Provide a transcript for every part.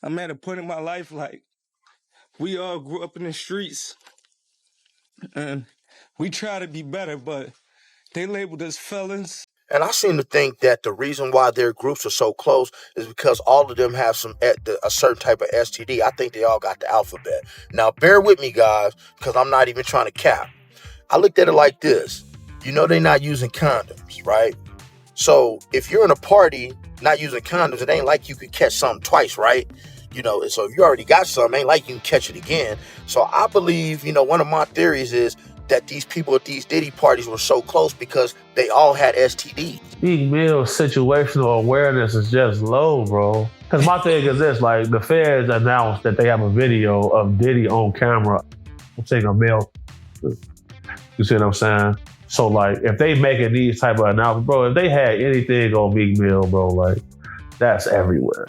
I'm at a point in my life like we all grew up in the streets and we try to be better, but they labeled us felons. And I seem to think that the reason why their groups are so close is because all of them have a certain type of STD. I think they all got the alphabet. Now, bear with me, guys, because I'm not even trying to cap. I looked at it like this. You know they're not using condoms, right? So if you're in a party not using condoms, it ain't like you could catch something twice, right? So if you already got something, ain't like you can catch it again. So I believe, one of my theories is that these people at these Diddy parties were so close because they all had STDs. Meek Mill's situational awareness is just low, bro. Because my thing is this, like, the feds announced that they have a video of Diddy on camera taking a male. You see what I'm saying? So, like, if they making these type of announcements, bro, if they had anything on Meek Mill, bro, like, that's everywhere.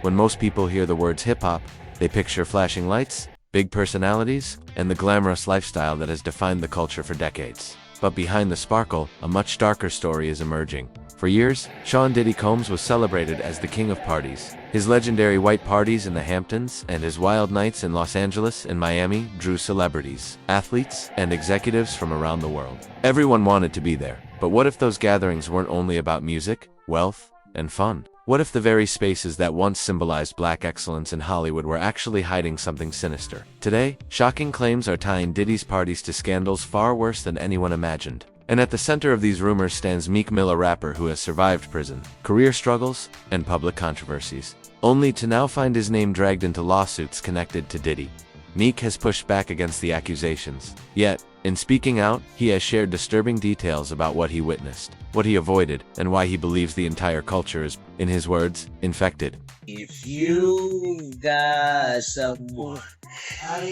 When most people hear the words hip-hop, they picture flashing lights, big personalities, and the glamorous lifestyle that has defined the culture for decades. But behind the sparkle, a much darker story is emerging. For years, Sean Diddy Combs was celebrated as the king of parties. His legendary white parties in the Hamptons and his wild nights in Los Angeles and Miami drew celebrities, athletes, and executives from around the world. Everyone wanted to be there. But what if those gatherings weren't only about music, wealth, and fun? What if the very spaces that once symbolized black excellence in Hollywood were actually hiding something sinister? Today, shocking claims are tying Diddy's parties to scandals far worse than anyone imagined. And at the center of these rumors stands Meek Mill, a rapper who has survived prison, career struggles, and public controversies, only to now find his name dragged into lawsuits connected to Diddy. Meek has pushed back against the accusations. Yet, in speaking out, he has shared disturbing details about what he witnessed, what he avoided, and why he believes the entire culture is, in his words, infected. If you got someone,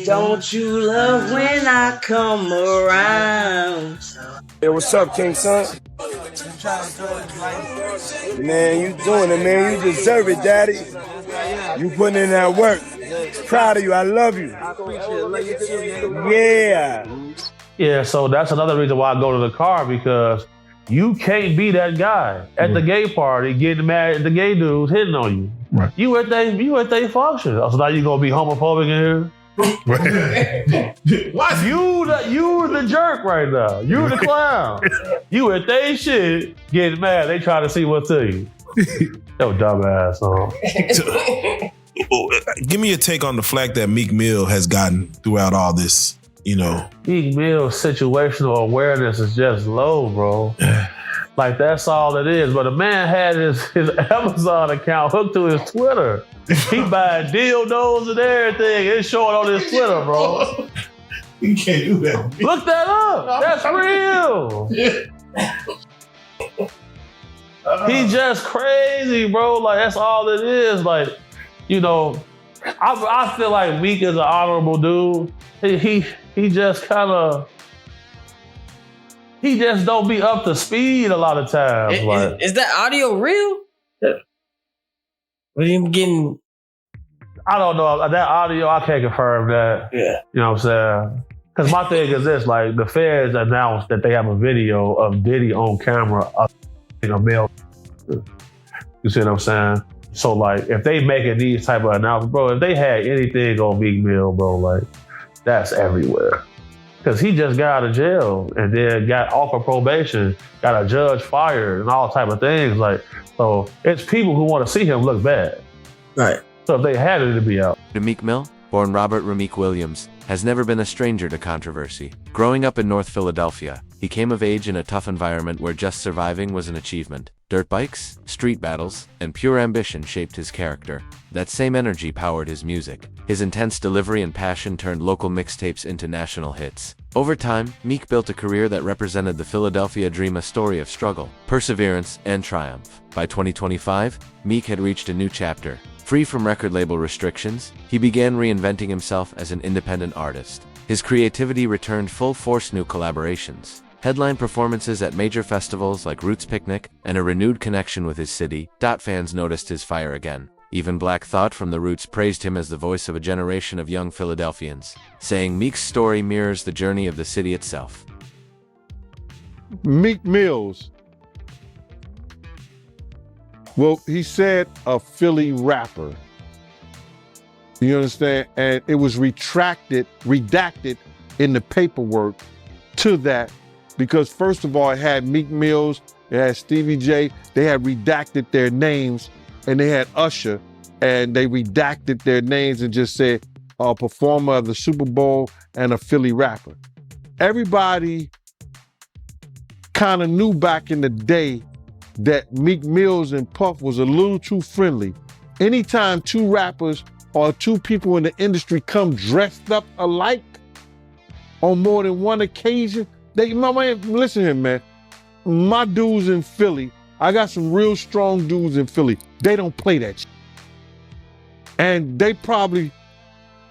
don't you love when I come around? Hey, what's up, King Son? Man, you doing it, man. You deserve it, Daddy. You putting in that work. Proud of you. I love you. Yeah. Yeah, so that's another reason why I go to the car, because you can't be that guy at the gay party getting mad at the gay dudes hitting on you. Right. You at they function. So now you gonna be homophobic in here? What? You the jerk right now. You the clown. You at they shit getting mad. They try to see what's to you. Yo, dumbass. Give me a take on the flack that Meek Mill has gotten throughout all this. Meek Mill's situational awareness is just low, bro. Like, that's all it is. But the man had his Amazon account hooked to his Twitter. He buying dildos and everything. It's showing on his Twitter, bro. You can't do that. Look that up. That's real. He just crazy, bro. Like, that's all it is. Like, I feel like Meek is an honorable dude. He just kind of, he just don't be up to speed a lot of times. Is that audio real? What are you getting? I don't know. That audio, I can't confirm that. Yeah. You know what I'm saying? Because my thing is this, like, the feds announced that they have a video of Diddy on camera a male. You see what I'm saying? So, like, if they making these type of announcements, bro, if they had anything on Meek Mill, bro, like, that's everywhere. Because he just got out of jail and then got off of probation, got a judge fired and all type of things. Like, so it's people who want to see him look bad. Right. So if they had it to be out. Meek Mill, born Robert Rameek Williams, has never been a stranger to controversy. Growing up in North Philadelphia, he came of age in a tough environment where just surviving was an achievement. Dirt bikes, street battles, and pure ambition shaped his character. That same energy powered his music. His intense delivery and passion turned local mixtapes into national hits. Over time, Meek built a career that represented the Philadelphia dream, a story of struggle, perseverance, and triumph. By 2025, Meek had reached a new chapter. Free from record label restrictions, he began reinventing himself as an independent artist. His creativity returned full force, new collaborations, headline performances at major festivals like Roots Picnic, and a renewed connection with his city. Fans noticed his fire again. Even Black Thought from the Roots praised him as the voice of a generation of young Philadelphians, saying Meek's story mirrors the journey of the city itself. Meek Mills. Well, he said a Philly rapper. You understand? And it was redacted in the paperwork to that, because first of all, it had Meek Mills, it had Stevie J, they had redacted their names, and they had Usher, and they redacted their names and just said a performer of the Super Bowl and a Philly rapper. Everybody kind of knew back in the day that Meek Mills and Puff was a little too friendly. Anytime two rappers or two people in the industry come dressed up alike on more than one occasion, listen here, man. My dudes in Philly, I got some real strong dudes in Philly. They don't play that shit. And they probably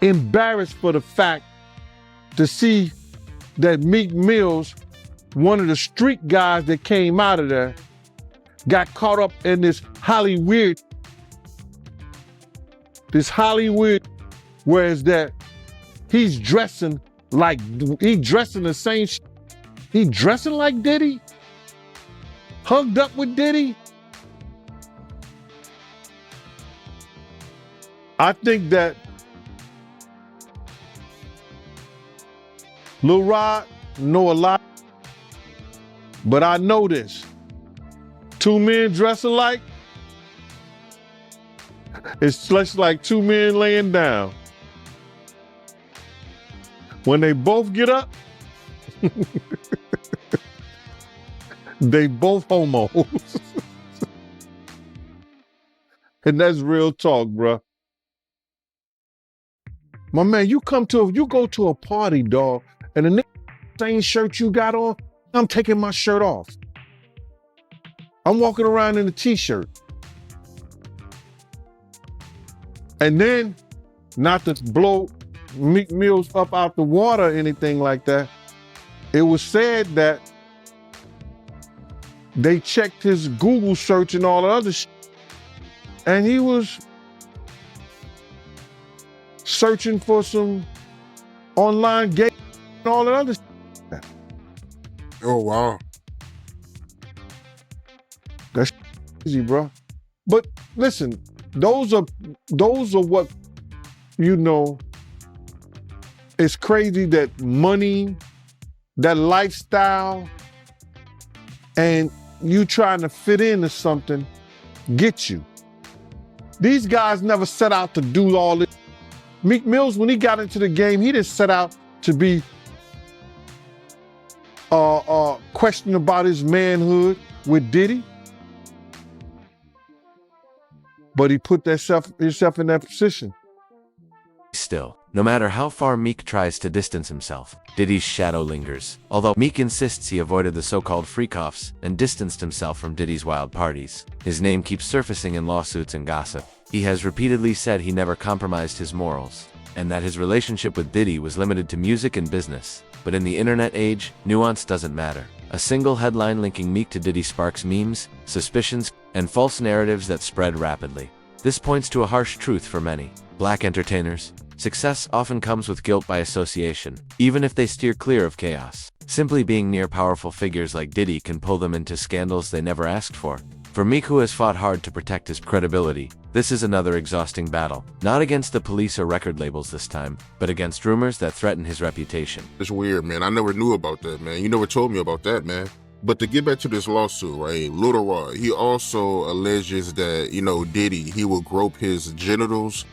embarrassed for the fact to see that Meek Mills, one of the street guys that came out of there, got caught up in this Hollywood, whereas that he's dressing the same shit. He dressing like Diddy? Hugged up with Diddy? I think that Lil Rod know a lot, but I know this. Two men dress alike, it's just like two men laying down. When they both get up, they both homos. And that's real talk, bruh. My man, you go to a party, dog, and the same shirt you got on, I'm taking my shirt off. I'm walking around in a t-shirt. And then, not to blow Meek Mills up out the water or anything like that, it was said that they checked his Google search and all the other shit, and he was searching for some online gay and all the other shit. Oh, wow. That's easy, bro. But listen, those are what, it's crazy that money, that lifestyle, and you trying to fit into something get you. These guys never set out to do all this. Meek Mills, when he got into the game, he didn't set out to be questioning about his manhood with Diddy. But he put himself in that position. Still, no matter how far Meek tries to distance himself, Diddy's shadow lingers. Although Meek insists he avoided the so-called freak-offs and distanced himself from Diddy's wild parties, his name keeps surfacing in lawsuits and gossip. He has repeatedly said he never compromised his morals, and that his relationship with Diddy was limited to music and business. But in the internet age, nuance doesn't matter. A single headline linking Meek to Diddy sparks memes, suspicions, and false narratives that spread rapidly. This points to a harsh truth for many Black entertainers. Success often comes with guilt by association, even if they steer clear of chaos. Simply being near powerful figures like Diddy can pull them into scandals they never asked for. For Meek, who has fought hard to protect his credibility, this is another exhausting battle. Not against the police or record labels this time, but against rumors that threaten his reputation. It's weird, man. I never knew about that, man. You never told me about that, man. But to get back to this lawsuit, right, Lil Rod, he also alleges that, Diddy, he will grope his genitals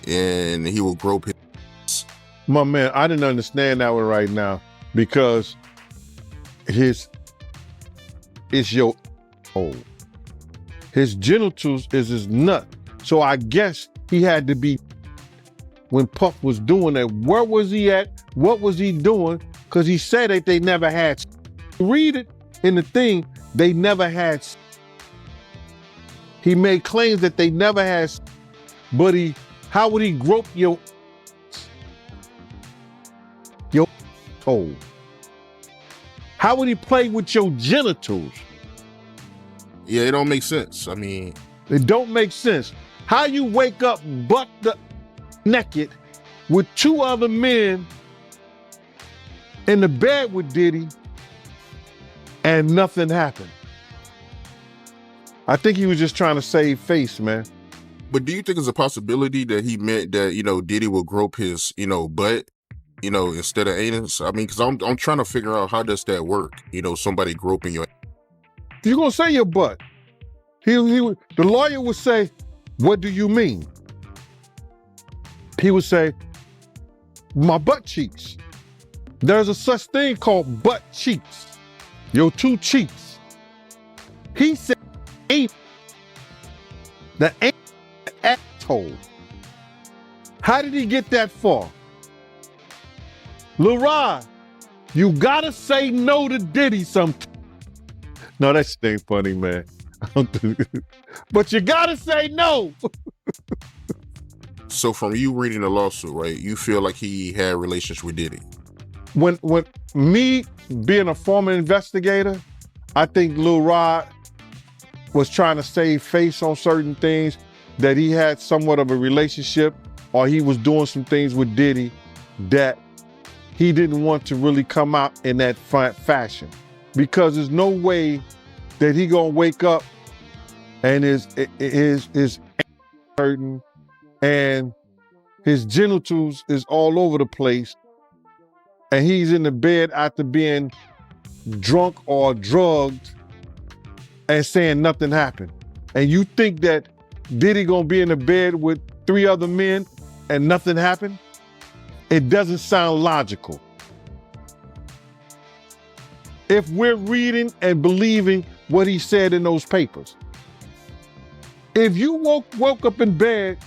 and he will grope his... My man, I didn't understand that one right now, because his genitals is his nut. So I guess he had to be, when Puff was doing that, where was he at? What was he doing? Because he said that they never had... Read it in the thing, they never had... He made claims that they never had... But how would he grope your hole? How would he play with your genitals? Yeah, it don't make sense. I mean... It don't make sense. How you wake up butt naked with two other men in the bed with Diddy and nothing happened? I think he was just trying to save face, man. But do you think it's a possibility that he meant that, Diddy will grope his, butt, instead of anus? I mean, because I'm trying to figure out how does that work? Somebody groping your. You're gonna say your butt. The lawyer would say, "What do you mean?" He would say, "My butt cheeks." There's a such thing called butt cheeks. Your two cheeks. He said, "Ain't the asshole." How did he get that far? Lil Rod, you gotta say no to Diddy sometimes. No, that shit ain't funny, man. But you gotta say no. So from you reading the lawsuit, right, you feel like he had relations with Diddy? When me being a former investigator, I think Lil Rod was trying to save face on certain things, that he had somewhat of a relationship, or he was doing some things with Diddy that he didn't want to really come out in that fashion. Because there's no way that he gonna wake up and his hurting and his genitals is all over the place, and he's in the bed after being drunk or drugged and saying nothing happened. And you think that Diddy gonna be in the bed with 3 other men and nothing happened? It doesn't sound logical. If we're reading and believing what he said in those papers. If you woke up in bed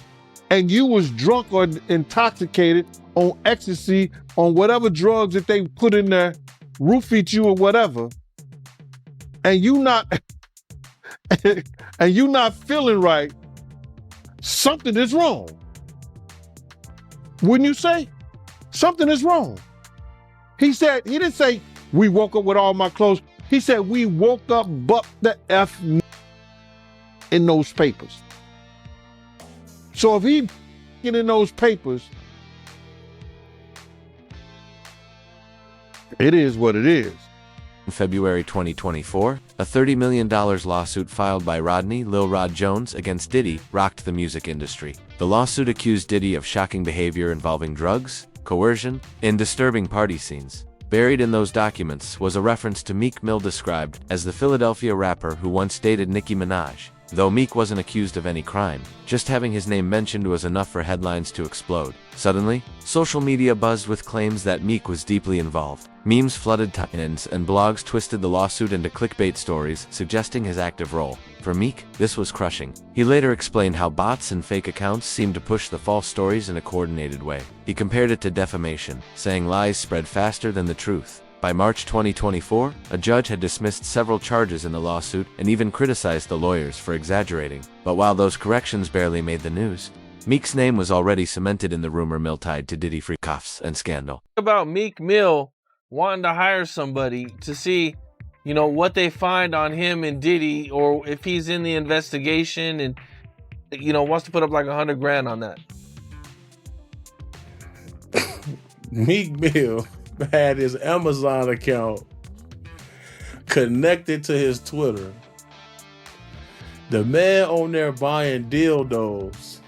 and you was drunk or intoxicated on ecstasy, on whatever drugs that they put in there, roofied you or whatever, and you not and you not feeling right, something is wrong. Wouldn't you say? Something is wrong. He didn't say, "We woke up with all my clothes." He said, "We woke up but the F in those papers." So if he in those papers, it is what it is. In February 2024, a $30 million lawsuit filed by Rodney Lil Rod Jones against Diddy rocked the music industry. The lawsuit accused Diddy of shocking behavior involving drugs, coercion, and disturbing party scenes. Buried in those documents was a reference to Meek Mill, described as the Philadelphia rapper who once dated Nicki Minaj. Though Meek wasn't accused of any crime, just having his name mentioned was enough for headlines to explode. Suddenly, social media buzzed with claims that Meek was deeply involved. Memes flooded timelines and blogs twisted the lawsuit into clickbait stories, suggesting his active role. For Meek, this was crushing. He later explained how bots and fake accounts seemed to push the false stories in a coordinated way. He compared it to defamation, saying lies spread faster than the truth. By March 2024, a judge had dismissed several charges in the lawsuit and even criticized the lawyers for exaggerating. But while those corrections barely made the news, Meek's name was already cemented in the rumor mill tied to Diddy free cuffs and scandal. About Meek Mill wanting to hire somebody to see, what they find on him and Diddy, or if he's in the investigation and, wants to put up like $100,000 on that. Meek Mill had his Amazon account connected to his Twitter. The man on there buying dildos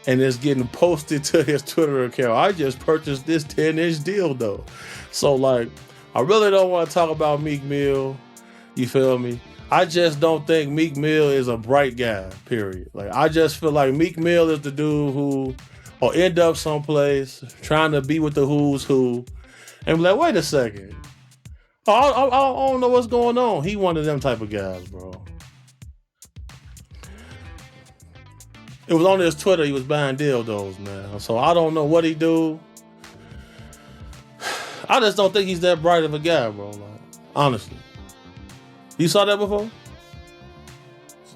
and it's getting posted to his Twitter account. "I just purchased this 10-inch dildo." So I really don't want to talk about Meek Mill. You feel me? I just don't think Meek Mill is a bright guy, period. I just feel like Meek Mill is the dude who will end up someplace trying to be with the who's who and be like, "Wait a second. I don't know what's going on." He one of them type of guys, bro. It was on his Twitter he was buying dildos, man. So I don't know what he do. I just don't think he's that bright of a guy, bro. Honestly. You saw that before?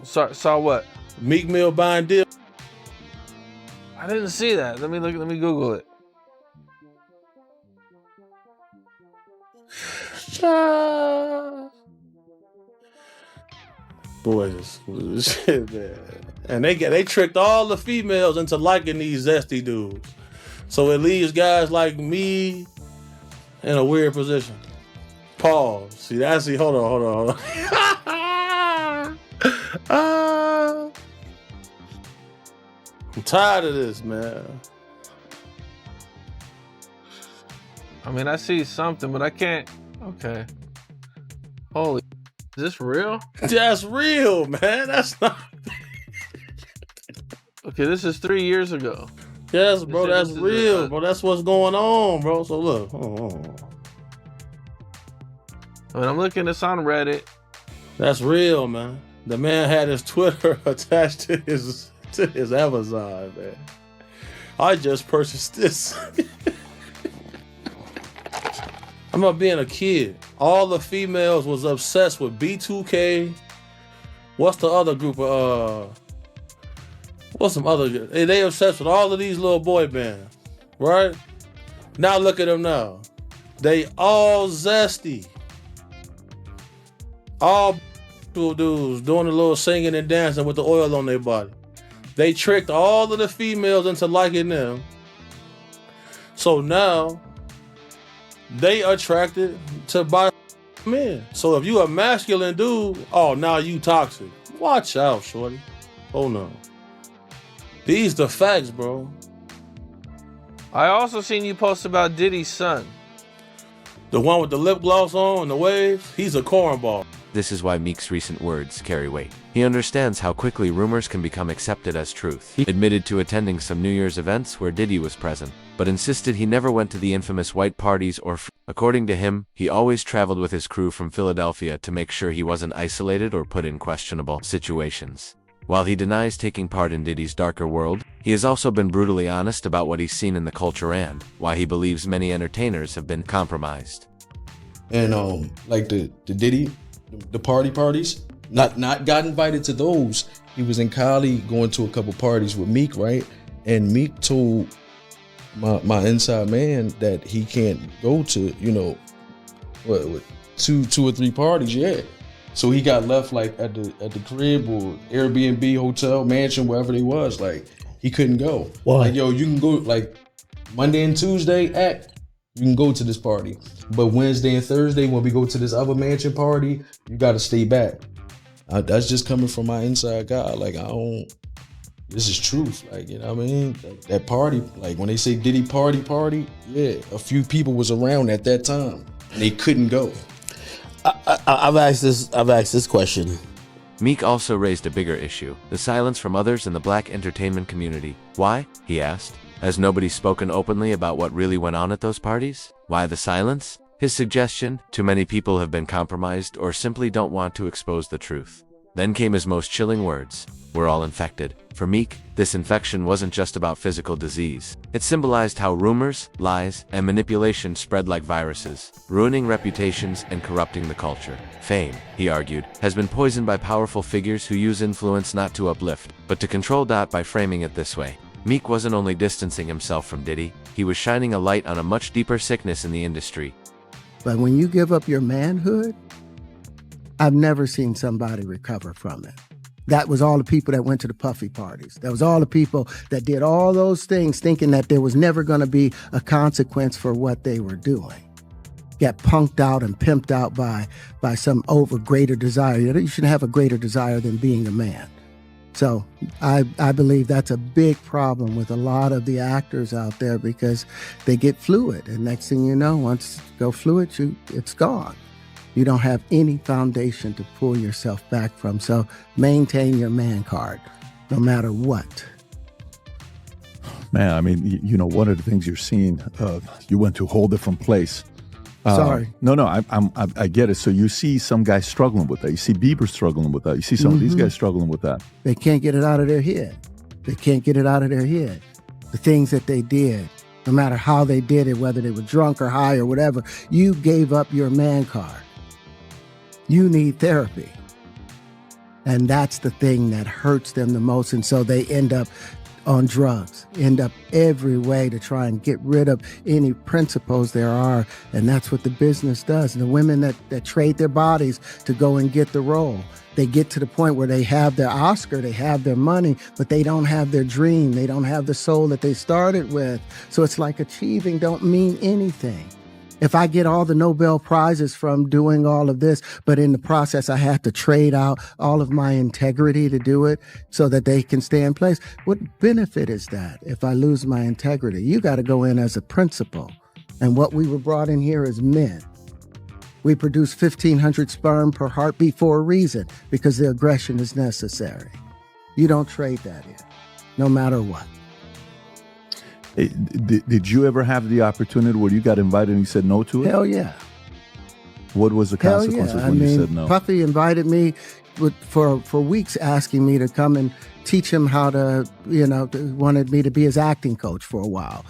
Saw what? Meek Mill buying dildos. I didn't see that. Let me Google it. Boys, shit, man. And they tricked all the females into liking these zesty dudes. So it leaves guys like me in a weird position. Pause. See, hold on. I'm tired of this, man. I mean, I see something, but I can't. Okay. Holy, is this real? That's real, man. That's not. Okay, this is 3 years ago. Yes, bro. This That's is real, bro. That's what's going on, bro. So look. I mean, I'm looking this on Reddit. That's real, man. The man had his Twitter attached to his Amazon, man. I just purchased this. I remember being a kid. All the females was obsessed with B2K. What's the other group of what's some other? They obsessed with all of these little boy bands, right? Now look at them now. They all zesty. All dudes doing a little singing and dancing with the oil on their body. They tricked all of the females into liking them. So now they attracted to bi men. So if you a masculine dude, oh, now you toxic. Watch out, shorty. Oh no. These the facts, bro. I also seen you post about Diddy's son. The one with the lip gloss on and the waves, he's a cornball. This is why Meek's recent words carry weight. He understands how quickly rumors can become accepted as truth. He admitted to attending some New Year's events where Diddy was present, but insisted he never went to the infamous white parties or according to him, he always traveled with his crew from Philadelphia to make sure he wasn't isolated or put in questionable situations. While he denies taking part in Diddy's darker world, he has also been brutally honest about what he's seen in the culture and why he believes many entertainers have been compromised. And like the Diddy, the parties, not got invited to those. He was in Cali going to a couple parties with Meek, right? And Meek told my inside man that he can't go to, what two or three parties yet. So he got left like at the crib or Airbnb, hotel, mansion, wherever they was. Like he couldn't go. Why? Like, yo, you can go like Monday and Tuesday you can go to this party. But Wednesday and Thursday, when we go to this other mansion party, you got to stay back. That's just coming from my inside guy. Like, this is truth. Like, you know what I mean? That party, like when they say Diddy party, yeah, a few people was around at that time. And they couldn't go. I've asked this question. Meek also raised a bigger issue, the silence from others in the black entertainment community. Why? He asked. Has nobody spoken openly about what really went on at those parties? Why the silence? His suggestion, too many people have been compromised or simply don't want to expose the truth. Then came his most chilling words. We're all infected. For Meek, this infection wasn't just about physical disease. It symbolized how rumors, lies, and manipulation spread like viruses, ruining reputations and corrupting the culture. Fame, he argued, has been poisoned by powerful figures who use influence not to uplift, but to control. By framing it this way, Meek wasn't only distancing himself from Diddy, he was shining a light on a much deeper sickness in the industry. But when you give up your manhood, I've never seen somebody recover from it. That was all the people that went to the puffy parties. That was all the people that did all those things thinking that there was never going to be a consequence for what they were doing. Got punked out and pimped out by some greater desire. You shouldn't have a greater desire than being a man. So I believe that's a big problem with a lot of the actors out there because they get fluid. And next thing you know, once you go fluid, it's gone. You don't have any foundation to pull yourself back from. So maintain your man card, no matter what. Man, I mean, one of the things you're seeing, you went to a whole different place. Sorry. No, I get it. So you see some guys struggling with that. You see Bieber struggling with that. You see some of these guys struggling with that. They can't get it out of their head. The things that they did, no matter how they did it, whether they were drunk or high or whatever, you gave up your man card. You need therapy. And that's the thing that hurts them the most. And so they end up on drugs, end up every way to try and get rid of any principles there are. And that's what the business does. And the women that trade their bodies to go and get the role, they get to the point where they have their Oscar, they have their money, but they don't have their dream. They don't have the soul that they started with. So it's like achieving don't mean anything. If I get all the Nobel Prizes from doing all of this, but in the process I have to trade out all of my integrity to do it so that they can stay in place, what benefit is that if I lose my integrity? You got to go in as a principal. And what we were brought in here as men. We produce 1,500 sperm per heartbeat for a reason, because the aggression is necessary. You don't trade that in, no matter what. Did you ever have the opportunity where you got invited and you said no to it? Hell yeah. What was the consequences when you said no? Puffy invited me for weeks, asking me to come and teach him how to, wanted me to be his acting coach for a while.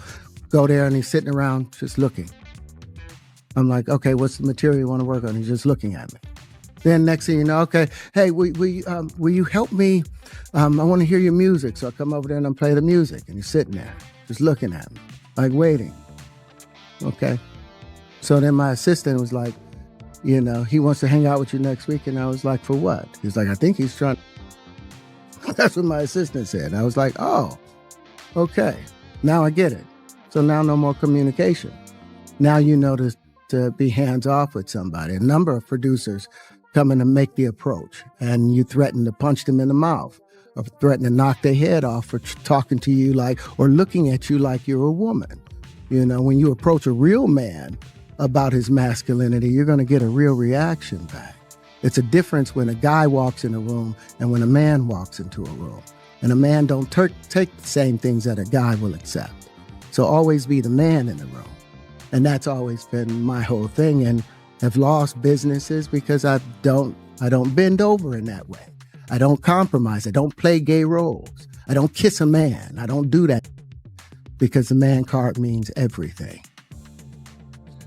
Go there and he's sitting around just looking. I'm like, okay, what's the material you want to work on? He's just looking at me. Then next thing you know, okay, hey, will you help me? I want to hear your music. So I come over there and I play the music. And he's sitting there, just looking at me, like waiting. Okay. So then my assistant was like, he wants to hang out with you next week. And I was like, for what? He's like, I think he's trying. That's what my assistant said. I was like, oh, okay. Now I get it. So now no more communication. Now you know to be hands off with somebody. A number of producers come in and make the approach, and you threaten to punch them in the mouth or threaten to knock their head off for talking to you or looking at you like you're a woman. When you approach a real man about his masculinity, you're going to get a real reaction back. It's a difference when a guy walks in a room and when a man walks into a room. And a man don't take the same things that a guy will accept. So always be the man in the room. And that's always been my whole thing, and have lost businesses because I don't bend over in that way. I don't compromise. I don't play gay roles. I don't kiss a man. I don't do that because the man card means everything.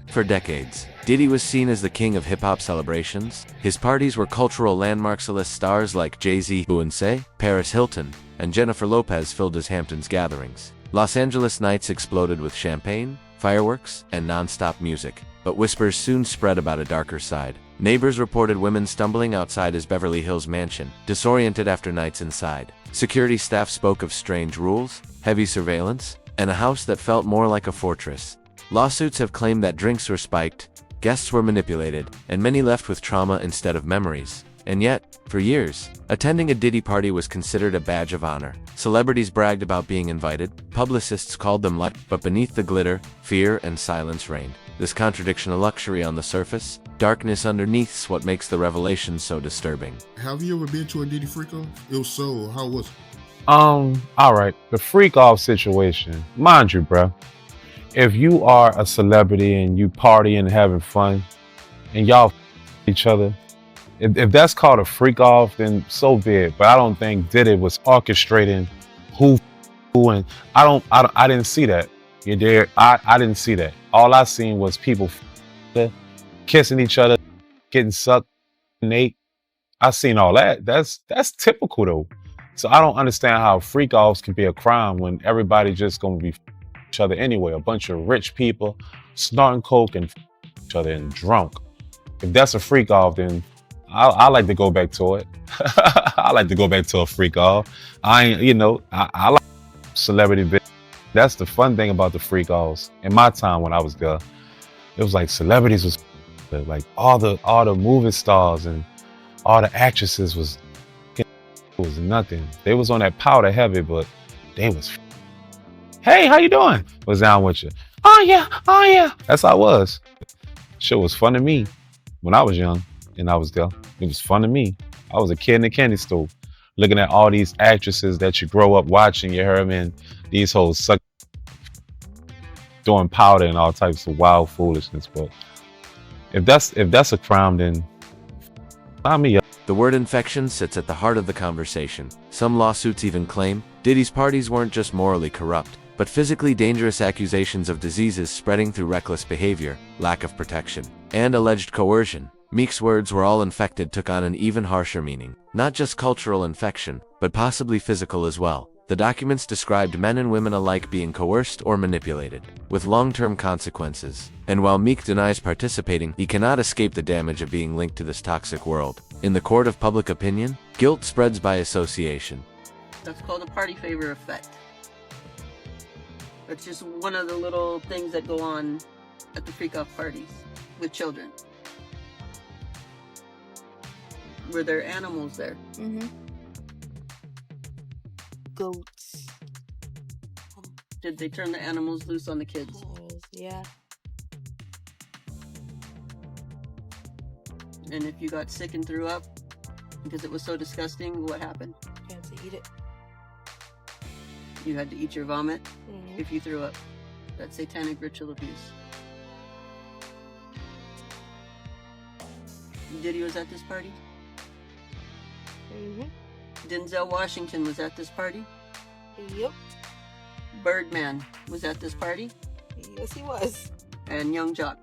For decades, Diddy was seen as the king of hip-hop celebrations. His parties were cultural landmarks. List stars like Jay-Z, Beyonce, Paris Hilton, and Jennifer Lopez filled his Hamptons gatherings. Los Angeles nights exploded with champagne, fireworks, and non-stop music, but whispers soon spread about a darker side. Neighbors reported women stumbling outside his Beverly Hills mansion, disoriented after nights inside. Security staff spoke of strange rules, heavy surveillance, and a house that felt more like a fortress. Lawsuits have claimed that drinks were spiked, guests were manipulated, and many left with trauma instead of memories. And yet, for years, attending a Diddy party was considered a badge of honor. Celebrities bragged about being invited, publicists called them lucky, but beneath the glitter, fear and silence reigned. This contradiction of luxury on the surface, darkness underneath's what makes the revelation so disturbing. Have you ever been to a Diddy freak off? If so, how was it? All right, the freak off situation. Mind you, bro, if you are a celebrity and you party and having fun and y'all each other, if that's called a freak off, then so be it. But I don't think Diddy was orchestrating who and I didn't see that. You dare? I didn't see that. All I seen was people kissing each other, getting sucked, Nate. I seen all that. That's typical though. So I don't understand how freak offs can be a crime when everybody just gonna be each other anyway. A bunch of rich people snorting coke and each other and drunk. If that's a freak off, then I like to go back to it. I like to go back to a freak off. I like celebrity bit. That's the fun thing about the freak offs. In my time when I was there, it was like celebrities was like all the movie stars and all the actresses was nothing. They was on that powder heavy, but they was, hey, how you doing? What's down with you? Oh yeah. That's how it was. Shit was fun to me when I was young and I was there. It was fun to me. I was a kid in the candy store looking at all these actresses that you grow up watching, you heard me, and these hoes suck doing powder and all types of wild foolishness. But if that's a crime, then sign me up. The word infection sits at the heart of the conversation. Some lawsuits even claim Diddy's parties weren't just morally corrupt, but physically dangerous. Accusations of diseases spreading through reckless behavior, lack of protection, and alleged coercion. Meek's words were all infected took on an even harsher meaning. Not just cultural infection, but possibly physical as well. The documents described men and women alike being coerced or manipulated, with long-term consequences. And while Meek denies participating, he cannot escape the damage of being linked to this toxic world. In the court of public opinion, guilt spreads by association. That's called a party favor effect. It's just one of the little things that go on at the freak-off parties with children? Were there animals there? Mm-hmm. Goats. Did they turn the animals loose on the kids? Yeah. And if you got sick and threw up because it was so disgusting, what happened? You had to eat it. You had to eat your vomit Mhm. if you threw up. That's satanic ritual abuse. Diddy was at this party? Mm-hmm. Denzel Washington was at this party? Yep. Birdman was at this party? Yes, he was. And Young Jock?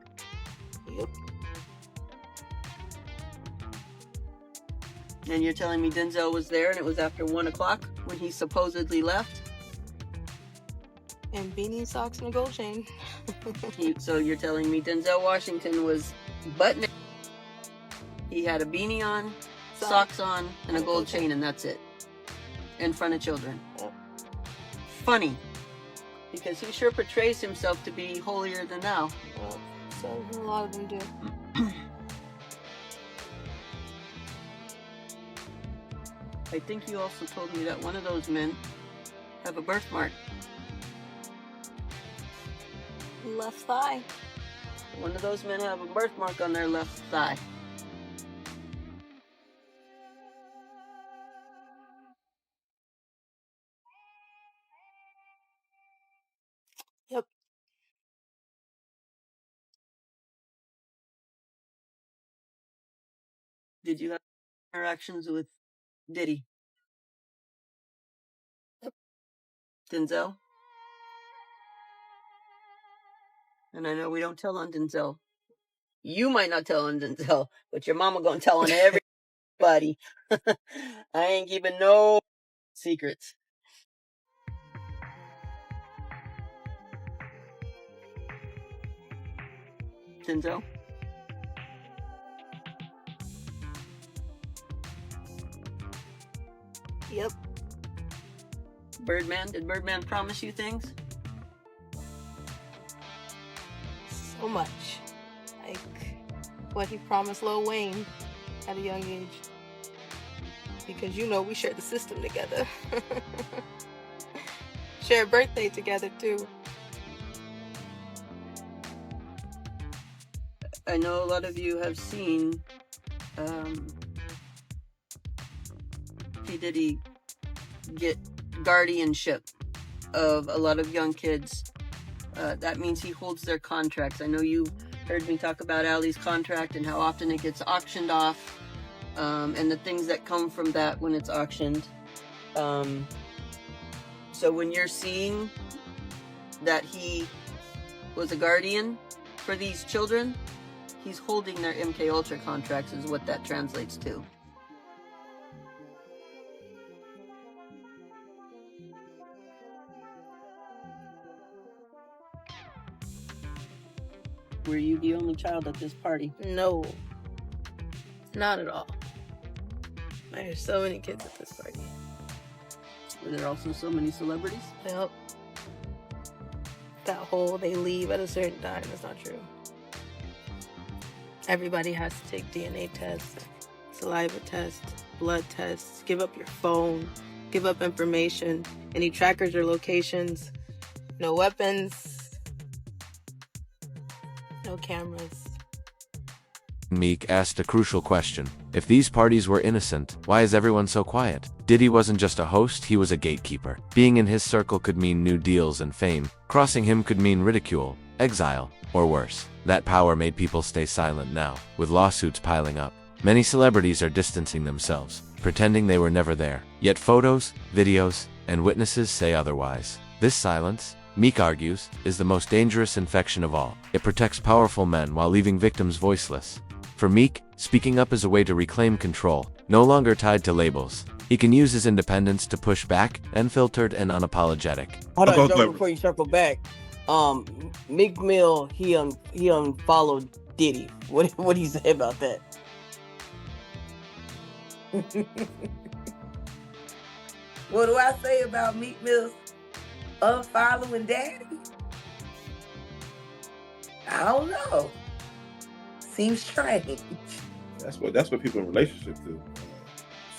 Yep. And you're telling me Denzel was there and it was after 1 o'clock when he supposedly left? And beanie, socks, and a gold chain. So you're telling me Denzel Washington was butt naked. He had a beanie on, socks on, and a gold chain, and that's it. In front of children. Yep. Funny. Because he sure portrays himself to be holier than thou. Well, so a lot of them do. I think you also told me that one of those men have a birthmark. Left thigh. One of those men have a birthmark on their left thigh. Yep. Did you have interactions with Diddy? Denzel? And I know we don't tell on Denzel. You might not tell on Denzel, but your mama gonna tell on everybody. I ain't keeping no secrets. Denzel? Yep. Birdman? Did Birdman promise you things? So much. Like what he promised Lil Wayne at a young age. Because you know we share the system together. Share a birthday together too. I know a lot of you have seen P. Diddy get guardianship of a lot of young kids. That means he holds their contracts. I know you heard me talk about Ali's contract and how often it gets auctioned off, and the things that come from that when it's auctioned. So when you're seeing that he was a guardian for these children, he's holding their MK Ultra contracts is what that translates to. Were you the only child at this party? No. Not at all. There's so many kids at this party. Were there also so many celebrities? Yep. That whole they leave at a certain time is not true. Everybody has to take DNA tests, saliva tests, blood tests, give up your phone, give up information, any trackers or locations, no weapons, no cameras. Meek asked a crucial question. If these parties were innocent, why is everyone so quiet? Diddy wasn't just a host, he was a gatekeeper. Being in his circle could mean new deals and fame. Crossing him could mean ridicule, exile, or worse. That power made people stay silent now, with lawsuits piling up. Many celebrities are distancing themselves, pretending they were never there. Yet photos, videos, and witnesses say otherwise. This silence, Meek argues, is the most dangerous infection of all. It protects powerful men while leaving victims voiceless. For Meek, speaking up is a way to reclaim control, no longer tied to labels. He can use his independence to push back, unfiltered and unapologetic. Hold on, Joe, before you circle back. Meek Mill, he unfollowed Diddy. What do you say about that? What do I say about Meek Mill's unfollowing Daddy? I don't know. Seems strange. That's what people in relationships do.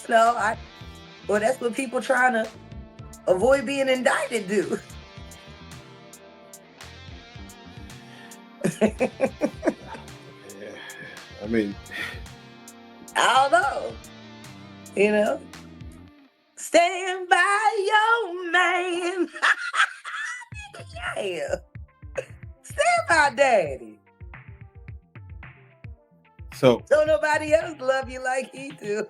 No, well, that's what people trying to avoid being indicted do. I mean, I don't know. You know, stand by your man. Yeah, stand by daddy. So don't nobody else love you like he do.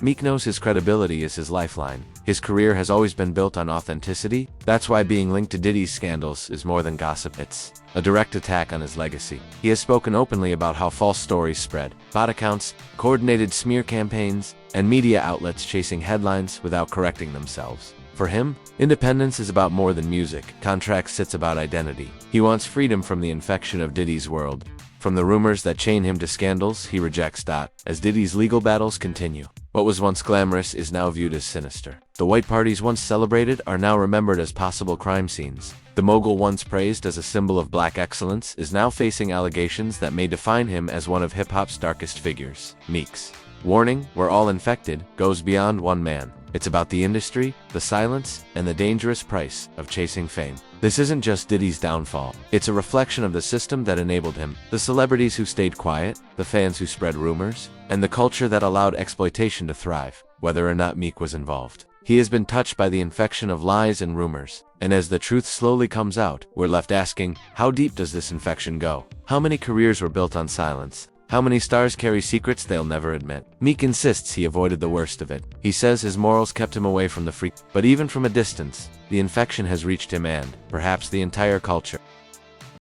Meek knows his credibility is his lifeline. His career has always been built on authenticity. That's why being linked to Diddy's scandals is more than gossip. It's a direct attack on his legacy. He has spoken openly about how false stories spread, bot accounts, coordinated smear campaigns, and media outlets chasing headlines without correcting themselves. For him, independence is about more than music. Contracts, it's about identity. He wants freedom from the infection of Diddy's world. From the rumors that chain him to scandals, he rejects that. As Diddy's legal battles continue, what was once glamorous is now viewed as sinister. The white parties once celebrated are now remembered as possible crime scenes. The mogul once praised as a symbol of black excellence is now facing allegations that may define him as one of hip-hop's darkest figures. Meek's warning, we're all infected, goes beyond one man. It's about the industry, the silence, and the dangerous price of chasing fame. This isn't just Diddy's downfall. It's a reflection of the system that enabled him, the celebrities who stayed quiet, the fans who spread rumors, and the culture that allowed exploitation to thrive, whether or not Meek was involved. He has been touched by the infection of lies and rumors, and as the truth slowly comes out, we're left asking, how deep does this infection go? How many careers were built on silence? How many stars carry secrets they'll never admit? Meek insists he avoided the worst of it. He says his morals kept him away from the freak. But even from a distance, the infection has reached him and, perhaps, the entire culture.